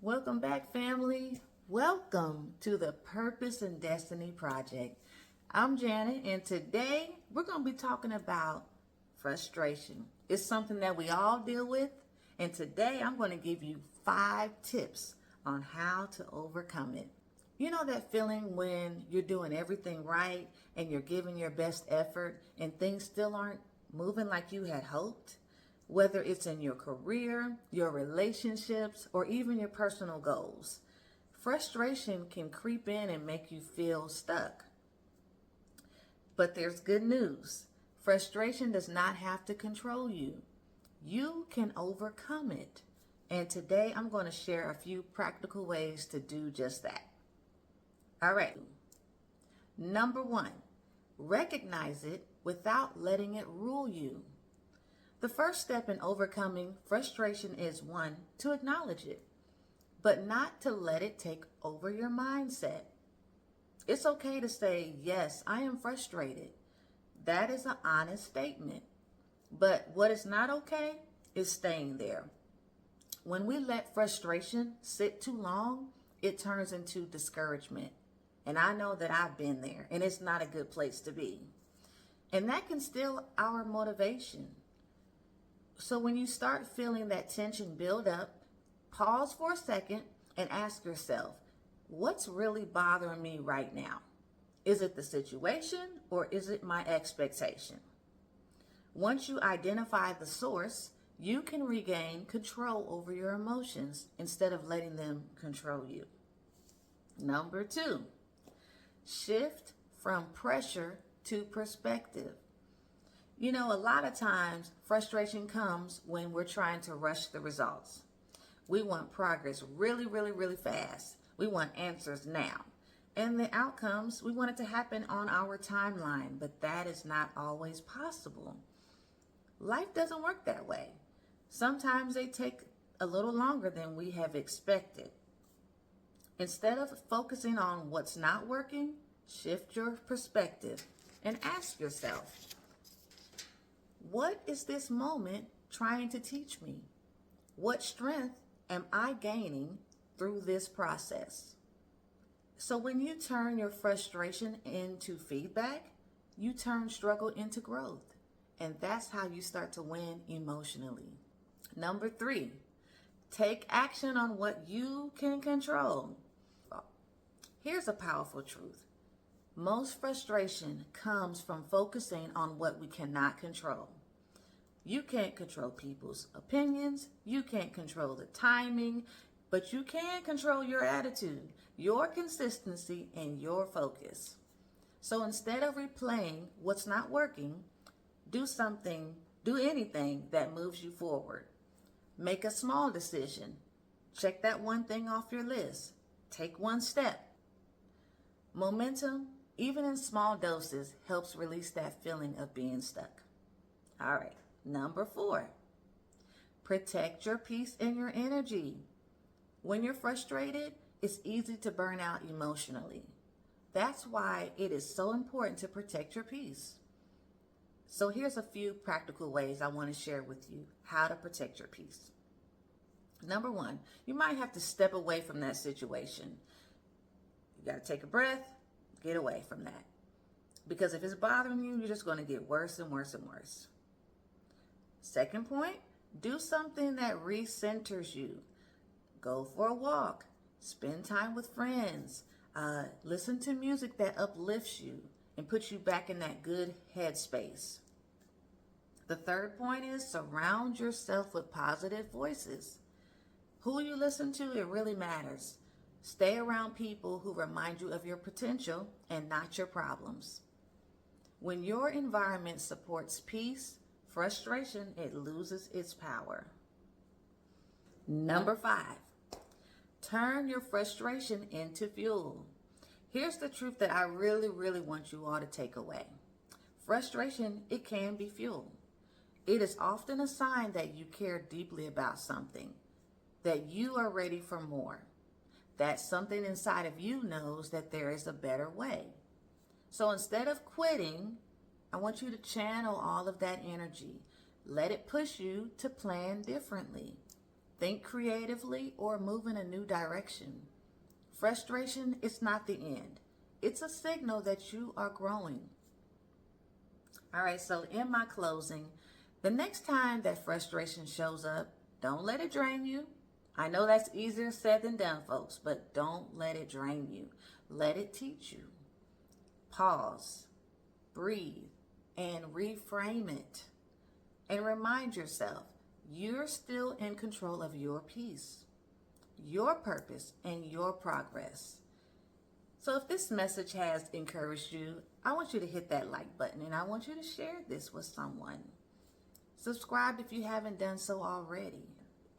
Welcome back, family. Welcome to the Purpose and Destiny Project. I'm Janet, and today we're going to be talking about frustration. It's something that we all deal with, and today I'm going to give you 5 tips on how to overcome it. You know that feeling when you're doing everything right and you're giving your best effort and things still aren't moving like you had hoped? Whether it's in your career, your relationships, or even your personal goals. Frustration can creep in and make you feel stuck. But there's good news. Frustration does not have to control you. You can overcome it. And today I'm going to share a few practical ways to do just that. All right. Number 1, recognize it without letting it rule you. The first step in overcoming frustration is 1, to acknowledge it, but not to let it take over your mindset. It's okay to say, yes, I am frustrated. That is an honest statement. But what is not okay is staying there. When we let frustration sit too long, it turns into discouragement. And I know that I've been there, and it's not a good place to be. And that can steal our motivation. So when you start feeling that tension build up, pause for a second and ask yourself, what's really bothering me right now? Is it the situation or is it my expectation? Once you identify the source, you can regain control over your emotions instead of letting them control you. Number 2, shift from pressure to perspective. You know, a lot of times frustration comes when we're trying to rush the results. We want progress really fast. We want answers now. And the outcomes, we want it to happen on our timeline, but that is not always possible. Life doesn't work that way. Sometimes they take a little longer than we have expected. Instead of focusing on what's not working, shift your perspective and ask yourself, what is this moment trying to teach me? What strength am I gaining through this process? So when you turn your frustration into feedback, you turn struggle into growth. And that's how you start to win emotionally. Number 3, take action on what you can control. Here's a powerful truth. Most frustration comes from focusing on what we cannot control. You can't control people's opinions, you can't control the timing, but you can control your attitude, your consistency, and your focus. So instead of replaying what's not working, do anything that moves you forward. Make a small decision. Check that one thing off your list. Take one step. Momentum, even in small doses, helps release that feeling of being stuck. All right. Number 4, protect your peace and your energy. When you're frustrated, it's easy to burn out emotionally. That's why it is so important to protect your peace. So here's a few practical ways I want to share with you how to protect your peace. Number 1, you might have to step away from that situation. You got to take a breath, get away from that. Because if it's bothering you, you're just going to get worse and worse and worse. Second point, do something that recenters you. Go for a walk, spend time with friends, listen to music that uplifts you and puts you back in that good headspace. The third point is surround yourself with positive voices. Who you listen to, it really matters. Stay around people who remind you of your potential and not your problems. When your environment supports peace, frustration, it loses its power. Number 5, turn your frustration into fuel. Here's the truth that I really want you all to take away. Frustration, it can be fuel. It is often a sign that you care deeply about something, that you are ready for more, that something inside of you knows that there is a better way. So instead of quitting, I want you to channel all of that energy. Let it push you to plan differently. think creatively, or move in a new direction. Frustration is not the end. It's a signal that you are growing. All right, so in my closing, the next time that frustration shows up, don't let it drain you. I know that's easier said than done, folks, but don't let it drain you. Let it teach you. Pause, breathe, and reframe it. And remind yourself, you're still in control of your peace, your purpose, and your progress. So if this message has encouraged you, I want you to hit that like button, and I want you to share this with someone. Subscribe if you haven't done so already.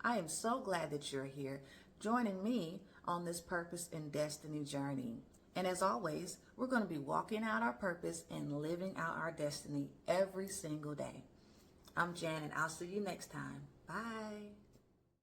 I am so glad that you're here joining me on this purpose and destiny journey. And as always, we're going to be walking out our purpose and living out our destiny every single day. I'm Janet. I'll see you next time. Bye.